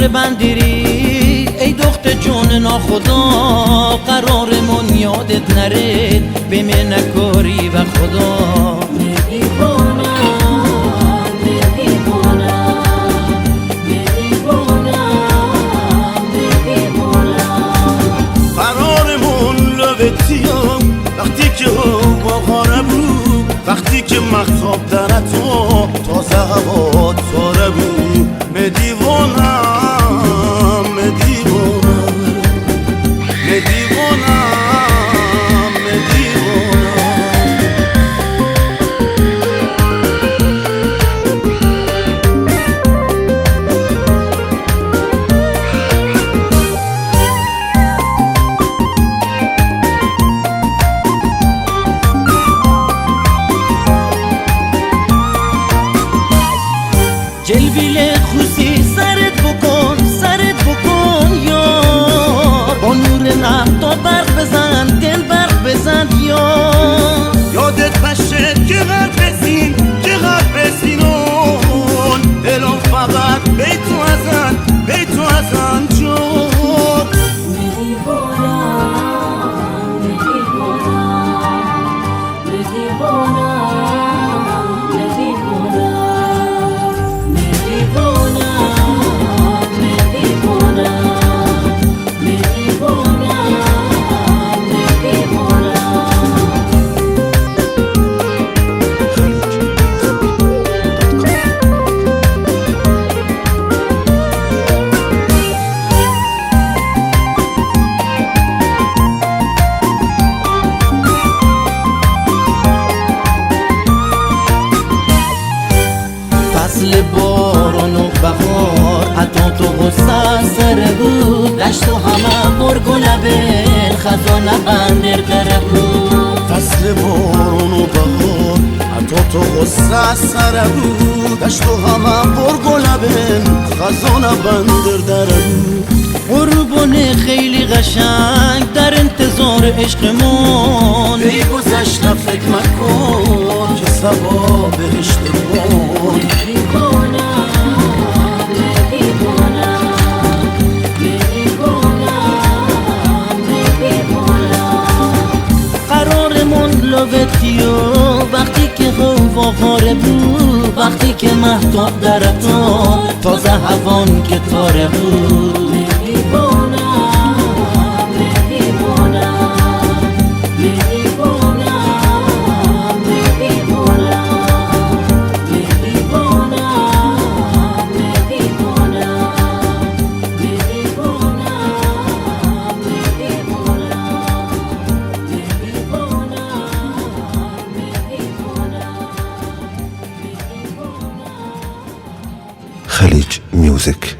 نقره بندیری ای دخت جون ناخدا، قرارمون یادت نره به من نکاری و خدا. وقتی که هوا غاره بود، وقتی که مخاب در تو تازه هوا تاره بود، می دیوانم می دیوانم می دیوانم می دیوانم. جلویل خوزی سرت بکن یار، با نور مهتا برق بزن دل برق بزن یار. یادت باشه که غرق بسینون دلم فقط بی تو ازن جور. فصل باران و بهار حتی تو غصه سر بود، دشت و همه برگ و لبن خزانه اندر دره بود. فصل باران و بهار حتی تو غصه سر بود، دشت و همه برگ و لبن خزانه بندر دره بود. قربان خیلی قشنگ در انتظار عشقمون، ای گذشته فکر مکن که سبا بهشتمون. قرارمون لوتیو وقتی که هوا غاره بود، وقتی که مهتاب در تو تازه هوان که تاره بود. خلیج میوزیک.